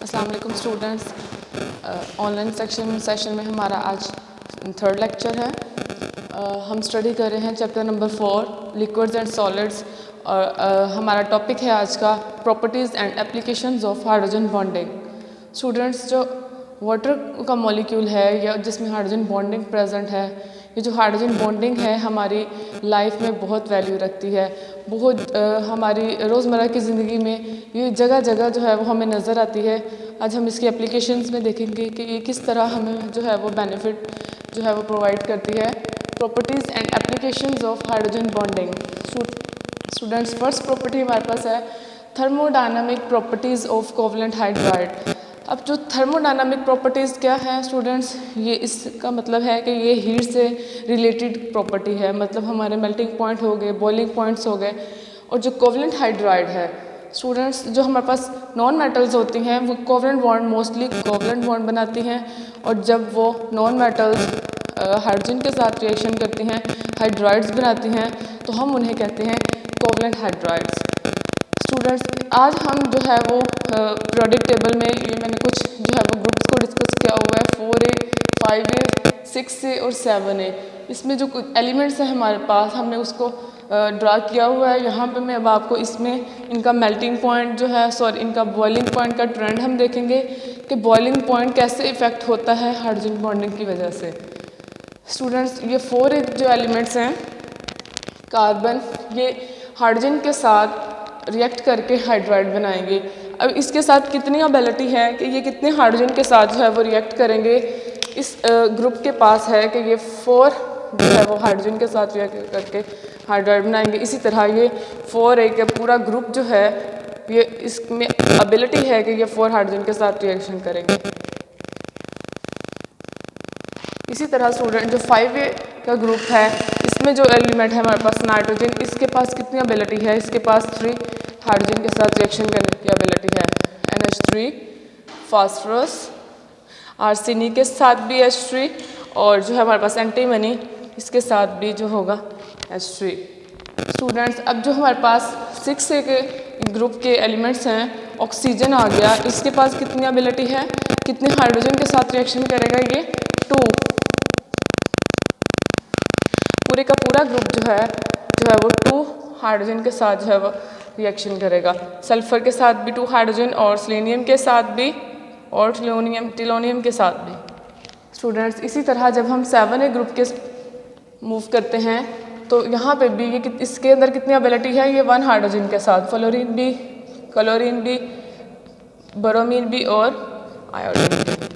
अस्सलाम वालेकुम students. Online session में हमारा आज थर्ड लेक्चर है। हम स्टडी कर रहे हैं chapter number 4 liquids and solids और हमारा टॉपिक है आज का properties and applications of hydrogen bonding. Students, जो वाटर का मॉलिक्यूल है या जिसमें हाइड्रोजन बॉन्डिंग प्रेजेंट है, ये जो हाइड्रोजन बॉन्डिंग है हमारी लाइफ में बहुत वैल्यू रखती है। बहुत हमारी रोज़मर्रा की ज़िंदगी में ये जगह जगह जो है वो हमें नज़र आती है। आज हम इसकी एप्लीकेशंस में देखेंगे कि ये किस तरह हमें जो है वो बेनिफिट जो है वो प्रोवाइड करती है। Properties and applications of hydrogen bonding. Students, first property हमारे पास है thermodynamic properties of covalent hydride. अब जो थर्मोडायनामिक प्रॉपर्टीज़ क्या है स्टूडेंट्स, ये इसका मतलब है कि ये हीट से रिलेटेड प्रॉपर्टी है। मतलब हमारे मेल्टिंग पॉइंट हो गए, बॉइलिंग पॉइंट्स हो गए। और जो कोवलेंट हाइड्राइड है स्टूडेंट्स, जो हमारे पास नॉन मेटल्स होती हैं वो covalent bond mostly covalent bond बनाती हैं। और जब वो नॉन मेटल्स हाइड्रोजन के साथ रिएक्शन करती हैं, हाइड्राइड्स बनाती हैं, तो हम उन्हें कहते हैं कोवलेंट हाइड्राइड्स। स्टूडेंट्स, आज हम जो है वो पीरियोडिक टेबल में ये मैंने कुछ जो है वो ग्रुप्स को डिस्कस किया हुआ है 4A, 5A, 6A और 7A। इसमें जो कुछ एलिमेंट्स हैं हमारे पास, हमने उसको ड्रा किया हुआ है। यहाँ पे मैं अब आपको इसमें इनका मेल्टिंग पॉइंट जो है इनका बॉइलिंग पॉइंट का ट्रेंड हम देखेंगे कि बॉइलिंग पॉइंट कैसे इफ़ेक्ट होता है हाइड्रोजन बॉन्डिंग की वजह से। स्टूडेंट्स, ये 4A जो एलिमेंट्स हैं कार्बन, ये हाइड्रोजन के साथ रिएक्ट करके हाइड्राइड बनाएंगे। अब इसके साथ कितनी एबिलिटी है कि ये कितने हाइड्रोजन के साथ जो है वो रिएक्ट करेंगे। इस ग्रुप के पास है कि ये 4 जो है वो हाइड्रोजन के साथ रिएक्ट करके हाइड्राइड बनाएंगे। इसी तरह ये 4A का पूरा ग्रुप जो है ये इसमें एबिलिटी है कि ये 4 हाइड्रोजन के साथ रिएक्शन करेंगे। इसी तरह स्टूडेंट, जो 5A का ग्रुप है इसमें जो एलिमेंट है हमारे पास नाइट्रोजन, इसके पास कितनी एबिलिटी है, इसके पास 3 हाइड्रोजन के साथ रिएक्शन करने की एबिलिटी है। NH3, फास्फोरस, आर्सेनिक के साथ भी H3 और जो है हमारे पास एंटीमनी, इसके साथ भी जो होगा H3। स्टूडेंट्स, अब जो हमारे पास 6A के ग्रुप के एलिमेंट्स हैं, ऑक्सीजन आ गया, इसके पास कितनी एबिलिटी है, कितने हाइड्रोजन के साथ रिएक्शन करेगा, ये 2। पूरे का पूरा ग्रुप जो है वो 2 हाइड्रोजन के साथ जो है वो रिएक्शन करेगा। सल्फर के साथ भी 2 हाइड्रोजन और सेलेनियम के साथ भी और टिलोनियम के साथ भी। स्टूडेंट्स, इसी तरह जब हम 7A ग्रुप के मूव करते हैं तो यहाँ पे भी ये इसके अंदर कितनी एबिलिटी है, ये 1 हाइड्रोजन के साथ फ्लोरीन भी, क्लोरीन भी, ब्रोमीन भी और आयोडीन भी।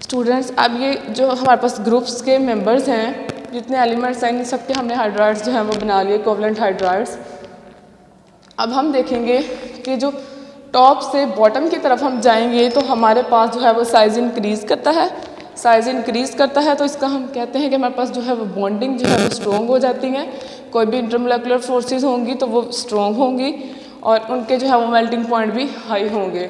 स्टूडेंट्स, अब ये जो हमारे पास ग्रुप्स के मेंबर्स हैं, जितने एलिमेंट्स हैं, इन सबके हमने हाइड्राइड्स जो हैं वो बना लिए, कोवलेंट हाइड्राइड्स। अब हम देखेंगे कि जो टॉप से बॉटम की तरफ हम जाएंगे तो हमारे पास जो है वो साइज़ इंक्रीज़ करता है। साइज़ इंक्रीज़ करता है तो इसका हम कहते हैं कि हमारे पास जो है वो बॉन्डिंग जो है वो स्ट्रॉन्ग हो जाती हैं। कोई भी इंटरमोलेकुलर फोर्सेस होंगी तो वो स्ट्रॉन्ग होंगी और उनके जो है वो मेल्टिंग पॉइंट भी हाई होंगे।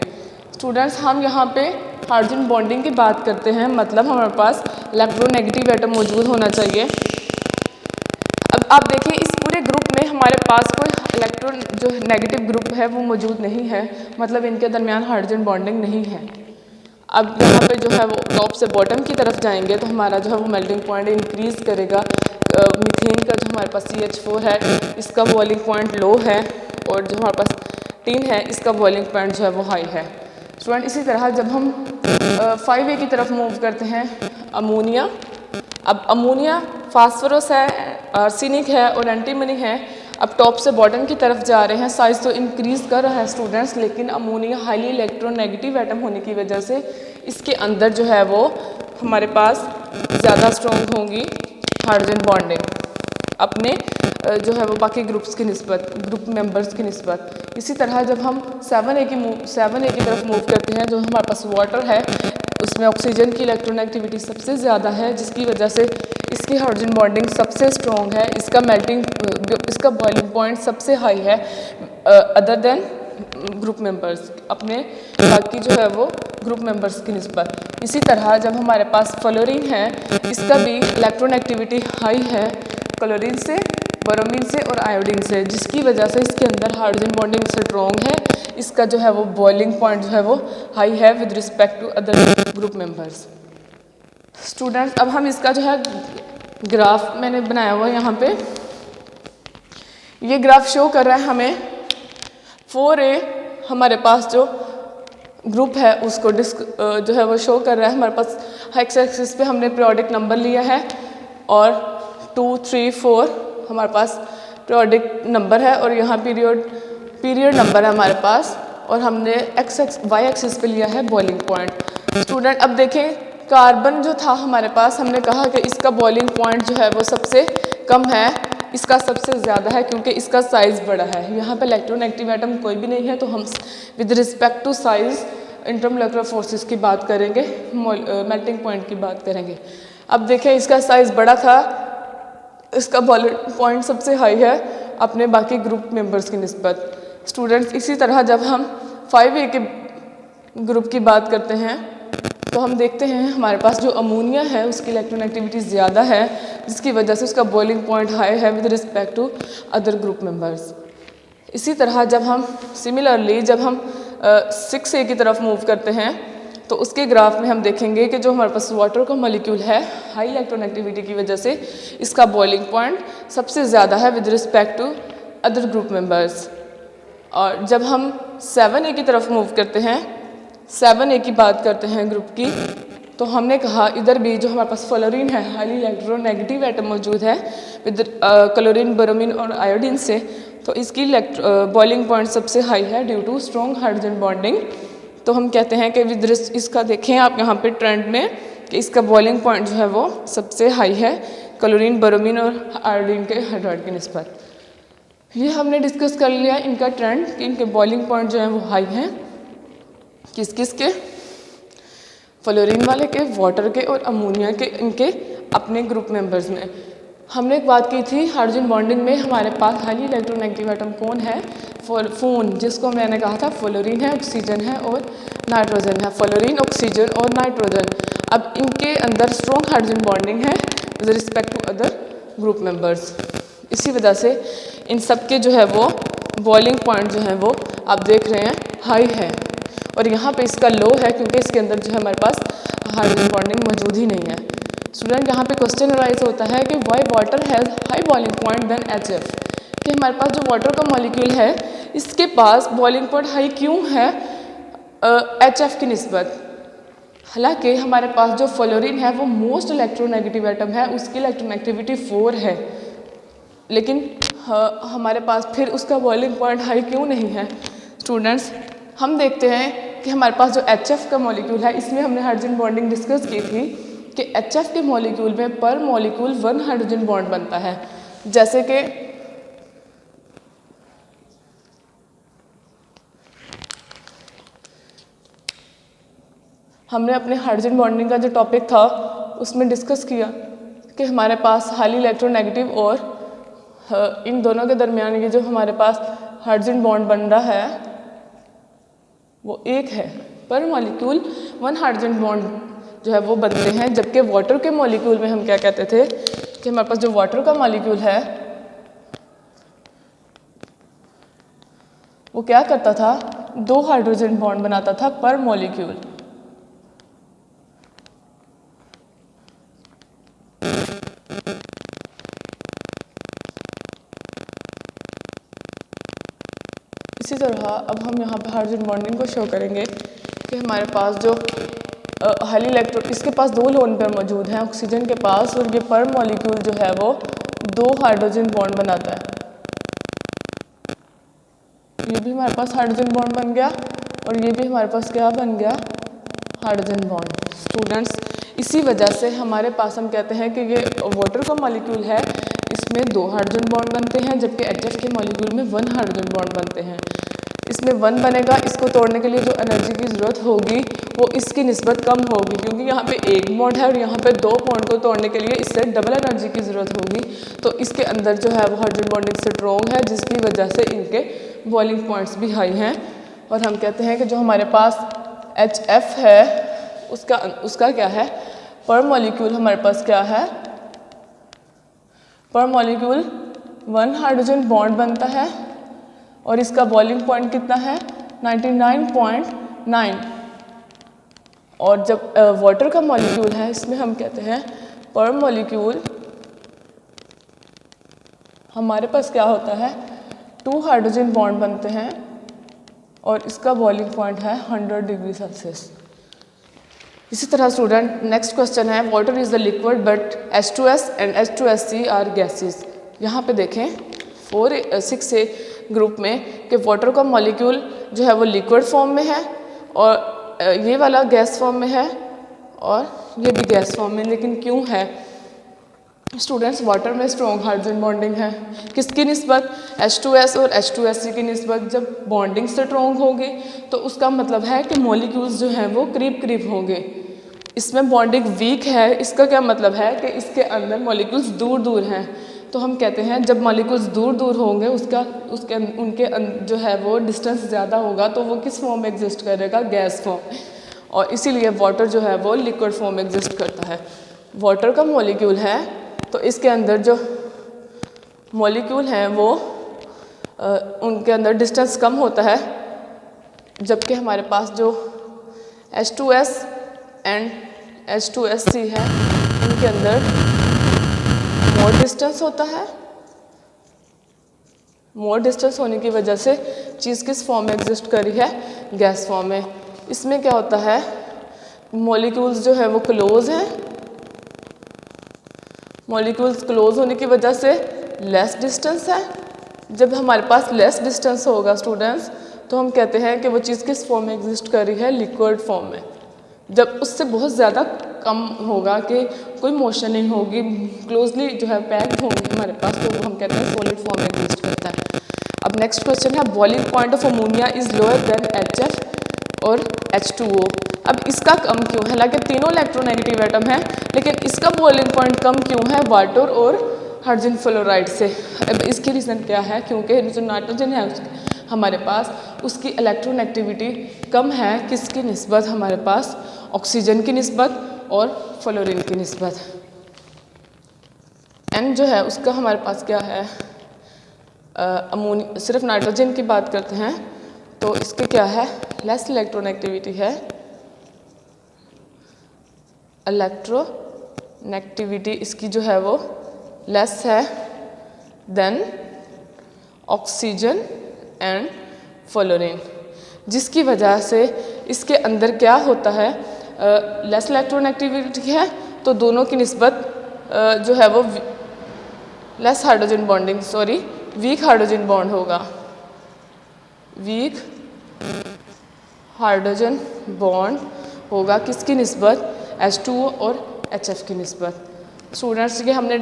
स्टूडेंट्स, हम यहाँ पे हाइड्रोजन बॉन्डिंग की बात करते हैं, मतलब हमारे पास इलेक्ट्रोनेगेटिव एटम मौजूद होना चाहिए। अब आप देखिए इस पूरे ग्रुप में हमारे पास कोई इलेक्ट्रॉन जो नेगेटिव ग्रुप है वो मौजूद नहीं है, मतलब इनके दरमियान हाइड्रोजन बॉन्डिंग नहीं है। अब यहाँ पे जो है वो टॉप से बॉटम की तरफ जाएंगे तो हमारा जो है वो मेल्टिंग पॉइंट इंक्रीज़ करेगा। मीथेन का जो हमारे पास CH4 है, इसका बॉइलिंग पॉइंट लो है और जो हमारे पास टीन है, इसका बॉइलिंग पॉइंट जो है वो हाई है। स्टूडेंट, इसी तरह जब हम 5A की तरफ मूव करते हैं, अमोनिया। अब अमोनिया फास्फोरस है, आर्सेनिक है और एंटीमनी है। अब टॉप से बॉटम की तरफ जा रहे हैं, साइज़ तो इंक्रीज़ कर रहा है स्टूडेंट्स, लेकिन अमोनिया हाईली इलेक्ट्रोनेगेटिव एटम होने की वजह से इसके अंदर जो है वो हमारे पास ज़्यादा स्ट्रॉन्ग होंगी हाइड्रोजन बॉन्डिंग अपने जो है वो बाकी ग्रुप्स की निस्बत, ग्रुप मेंबर्स की निस्बत। इसी तरह जब हम 7A की तरफ मूव करते हैं, जो हमारे पास वाटर है उसमें ऑक्सीजन की इलेक्ट्रोनेगेटिविटी सबसे ज़्यादा है, जिसकी वजह से इसकी हाइड्रोजन बॉन्डिंग सबसे स्ट्रॉन्ग है, इसका बॉइलिंग पॉइंट सबसे हाई है अदर देन ग्रुप मेंबर्स, अपने बाकी जो है वो ग्रुप मेंबर्स की निस्बत। इसी तरह जब हमारे पास फ्लोरीन है, इसका भी इलेक्ट्रोनेगेटिविटी हाई है क्लोरीन से, ब्रोमीन से और आयोडीन से, जिसकी वजह से इसके अंदर हाइड्रोजन बॉन्डिंग स्ट्रॉन्ग है, इसका जो है वो बॉइलिंग पॉइंट जो है वो हाई है with respect to other group members. Students अब हम इसका जो है ग्राफ मैंने बनाया हुआ है यहाँ पे, ये ग्राफ शो कर रहा है हमें 4A हमारे पास जो ग्रुप है उसको जो है वो शो कर रहा है। हमारे पास एक्स एक्सिस पे हमने पीरियोडिक नंबर लिया है और 2, 3, 4 हमारे पास पीरियोडिक नंबर है और यहाँ पीरियड नंबर है हमारे पास, और हमने वाई एक्सिस पे लिया है बॉइलिंग पॉइंट। स्टूडेंट अब देखें कार्बन जो था हमारे पास, हमने कहा कि इसका बॉइलिंग पॉइंट जो है वो सबसे कम है, इसका सबसे ज़्यादा है क्योंकि इसका साइज़ बड़ा है। यहाँ पे इलेक्ट्रोनेगेटिव एटम कोई भी नहीं है, तो हम with respect to size intermolecular forces की बात करेंगे, मेल्टिंग पॉइंट की बात करेंगे। अब देखें इसका साइज़ बड़ा था, इसका बॉइलिंग पॉइंट सबसे हाई है अपने बाकी ग्रुप मेंबर्स की निस्बत। स्टूडेंट्स इसी तरह जब हम 5A के ग्रुप की बात करते हैं तो हम देखते हैं हमारे पास जो अमोनिया है उसकी इलेक्ट्रोनेगेटिविटी ज़्यादा है, जिसकी वजह से उसका बॉइलिंग पॉइंट हाई है with respect to other group members. इसी तरह जब हम सिमिलरली जब हम 6A की तरफ मूव करते हैं तो उसके ग्राफ में हम देखेंगे कि जो हमारे पास वाटर का मॉलिक्यूल है हाई इलेक्ट्रोनेगेटिविटी की वजह से इसका बॉइलिंग पॉइंट सबसे ज़्यादा है with respect to other group members. और जब हम 7A की तरफ मूव करते हैं, 7A की बात करते हैं ग्रुप की, तो हमने कहा इधर भी जो हमारे पास फ्लोरीन है हाईली इलेक्ट्रोनेगेटिव एटम मौजूद है विद क्लोरीन, ब्रोमीन और आयोडीन से, तो इसकी बॉइलिंग पॉइंट सबसे हाई है due to strong hydrogen bonding. तो हम कहते हैं कि विद इसका देखें आप यहाँ पे ट्रेंड में कि इसका बॉइलिंग पॉइंट जो है वो सबसे हाई है क्लोरीन, ब्रोमीन और आयोडीन के हाइड्राइड की निस्बत। ये हमने डिस्कस कर लिया इनका ट्रेंड कि इनके बॉइलिंग पॉइंट जो है वो हाई हैं, किस किस के, फ्लोरीन वाले के, वाटर के और अमोनिया के, इनके अपने ग्रुप मेंबर्स में। हमने एक बात की थी हाइड्रोजन बॉन्डिंग में हमारे पास हाईली इलेक्ट्रोनेगेटिव एटम कौन है, फोन, जिसको मैंने कहा था फ्लोरीन है, ऑक्सीजन है और नाइट्रोजन है, फ्लोरीन, ऑक्सीजन और नाइट्रोजन। अब इनके अंदर स्ट्रॉन्ग हाइड्रोजन बॉन्डिंग है with respect to other group members. इसी वजह से इन सब के जो है वो बॉइलिंग पॉइंट जो है वो आप देख रहे हैं हाई है, और यहाँ पे इसका लो है क्योंकि इसके अंदर जो है हमारे पास हाइड्रोजन बॉन्डिंग मौजूद ही नहीं है। स्टूडेंट यहाँ पे क्वेश्चन राइज होता है कि why water has high boiling point than HF, कि हमारे पास जो वाटर का मॉलिक्यूल है इसके पास बॉइलिंग पॉइंट हाई क्यों है HF की निस्बत। हालांकि हमारे पास जो फ्लोरीन है वो मोस्ट इलेक्ट्रोनेगेटिव एटम है, उसकी इलेक्ट्रोनेगेटिविटी 4 है, लेकिन हमारे पास फिर उसका बॉइलिंग पॉइंट हाई क्यों नहीं है। स्टूडेंट्स हम देखते हैं कि हमारे पास जो HF का मॉलिक्यूल है इसमें हमने हाइड्रोजन बॉन्डिंग डिस्कस की थी कि HF के मॉलिक्यूल में पर मॉलिक्यूल 1 हाइड्रोजन बॉन्ड बनता है। जैसे कि हमने अपने हाइड्रोजन बॉन्डिंग का जो टॉपिक था उसमें डिस्कस किया कि हमारे पास हाईली इलेक्ट्रोनेगेटिव और इन दोनों के दरमियान ये जो हमारे पास हाइड्रोजन बॉन्ड बन रहा है वो एक है, पर मॉलिक्यूल 1 हाइड्रोजन बॉन्ड जो है वो बनते हैं। जबकि वाटर के मॉलिक्यूल में हम क्या कहते थे कि हमारे पास जो वाटर का मॉलिक्यूल है वो क्या करता था, 2 हाइड्रोजन बॉन्ड बनाता था पर मॉलिक्यूल। इसी तरह अब हम यहाँ पर हाइड्रोजन बॉन्डिंग को शो करेंगे कि हमारे पास जो हाईली इसके पास 2 लोन पेयर मौजूद हैं ऑक्सीजन के पास, और ये पर मॉलिक्यूल जो है वो 2 हाइड्रोजन बॉन्ड बनाता है। ये भी हमारे पास हाइड्रोजन बॉन्ड बन गया और ये भी हमारे पास क्या बन गया, हाइड्रोजन बॉन्ड। स्टूडेंट्स इसी वजह से हमारे पास हम कहते हैं कि ये वाटर का मॉलिक्यूल है, इसमें 2 हाइड्रोजन बॉन्ड बनते हैं, जबकि HF के मॉलिक्यूल में 1 हाइड्रोजन बॉन्ड बनते हैं। इसमें 1 बनेगा, इसको तोड़ने के लिए जो एनर्जी की ज़रूरत होगी वो इसकी निस्बत कम होगी, क्योंकि यहाँ पे 1 बॉन्ड है और यहाँ पे 2 बॉन्ड को तोड़ने के लिए इससे डबल एनर्जी की ज़रूरत होगी। तो इसके अंदर जो है वो हाइड्रोजन बॉन्डिंग स्ट्रॉन्ग है, जिसकी वजह से इनके बॉइलिंग पॉइंट्स भी हाई हैं। और हम कहते हैं कि जो हमारे पास HF है उसका क्या है, पर मॉलिक्यूल हमारे पास क्या है, पर मॉलिक्यूल 1 हाइड्रोजन बॉन्ड बनता है और इसका बॉइलिंग पॉइंट कितना है, 99.9। और जब वाटर का मॉलिक्यूल है इसमें हम कहते हैं पर मॉलिक्यूल हमारे पास क्या होता है 2 हाइड्रोजन बॉन्ड बनते हैं और इसका बॉइलिंग पॉइंट है 100 डिग्री सेल्सियस। इसी तरह स्टूडेंट नेक्स्ट क्वेश्चन है water is the liquid but H2S and H2SC are gases. यहाँ पे देखें 6A ग्रुप में कि वाटर का मॉलिक्यूल जो है वो लिक्विड फॉर्म में है और ये वाला गैस फॉर्म में है और ये भी गैस फॉर्म में। लेकिन क्यों है स्टूडेंट्स? वाटर में स्ट्रॉन्ग हाइड्रोजन बॉन्डिंग है किसकी निस्बत? H2S और H2SC की निस्बत। जब बॉन्डिंग स्ट्रॉन्ग होगी तो उसका मतलब है कि मॉलिक्यूल्स जो हैं वो करीब करीब होंगे। इसमें बॉन्डिंग वीक है, इसका क्या मतलब है कि इसके अंदर मॉलिक्यूल्स दूर दूर हैं। तो हम कहते हैं जब मॉलिक्यूल्स दूर दूर होंगे उनके जो है वो डिस्टेंस ज़्यादा होगा तो वो किस फॉर्म में एग्जिस्ट करेगा? Gas form. और इसीलिए वाटर जो है वो लिक्विड फॉर्म में एग्जिस्ट करता है। वाटर का मॉलिक्यूल है तो इसके अंदर जो मॉलिक्यूल हैं वो उनके अंदर डिस्टेंस कम होता है, जबकि हमारे पास जो H2S एंड H2SC है उनके अंदर मोर डिस्टेंस होता है। मोर डिस्टेंस होने की वजह से चीज़ किस फॉर्म में एग्जिस्ट कर रही है? गैस फॉर्म में। इसमें क्या होता है मॉलिक्यूल्स जो है वो क्लोज हैं। मॉलिक्यूल्स क्लोज होने की वजह से लेस डिस्टेंस है। जब हमारे पास लेस डिस्टेंस होगा स्टूडेंट्स तो हम कहते हैं कि वो चीज़ किस फॉर्म में एग्जिस्ट कर रही है? लिक्विड फॉर्म में। जब उससे बहुत ज़्यादा कम होगा कि कोई मोशन नहीं होगी, क्लोजली जो है पैक्ड होंगे हमारे पास, तो वो हम कहते हैं सॉलिड फॉर्म में एग्जिस्ट करता है। अब नेक्स्ट क्वेश्चन है boiling point of ammonia is lower than HF और H2O। अब इसका कम क्यों है? हालांकि तीनों इलेक्ट्रोनेगेटिव एटम है लेकिन इसका बॉइलिंग पॉइंट कम क्यों है वाटर और हाइड्रोजन फ्लोराइड से? अब इसकी रीज़न क्या है? क्योंकि जो नाइट्रोजन है हमारे पास उसकी इलेक्ट्रोनेगेटिविटी कम है किसकी निस्बत? हमारे पास ऑक्सीजन की निस्बत और फ्लोरीन की निस्बत। N जो है उसका हमारे पास क्या है? अमोनिया। सिर्फ नाइट्रोजन की बात करते हैं तो इसके क्या है? लेस इलेक्ट्रोनेगेटिविटी है। इलेक्ट्रोनेगेटिविटी इसकी जो है वो लेस है देन ऑक्सीजन एंड फ्लोरीन, जिसकी वजह से इसके अंदर क्या होता है लेस इलेक्ट्रोनेगेटिविटी है तो दोनों की निस्बत जो है वो less hydrogen bonding weak hydrogen bond होगा। वीक हाइड्रोजन बॉन्ड होगा किसकी निस्बत? H2O और HF की निस्बत। स्टूडेंट्स ये हमने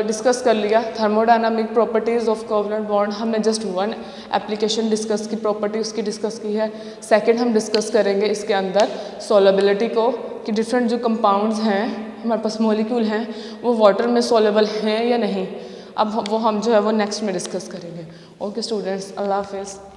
डिस्कस कर लिया thermodynamic properties of covalent bond. हमने जस्ट वन एप्लीकेशन डिस्कस की, प्रॉपर्टी उसकी डिस्कस की है। सेकंड हम डिस्कस करेंगे इसके अंदर सॉलेबिलिटी को कि डिफरेंट जो कंपाउंड्स हैं हमारे पास मॉलिक्यूल हैं वो वाटर में सॉलेबल हैं या नहीं। अब वो हम जो है वो नेक्स्ट में डिस्कस करेंगे। ओके स्टूडेंट्स, अल्लाह हाफिज़।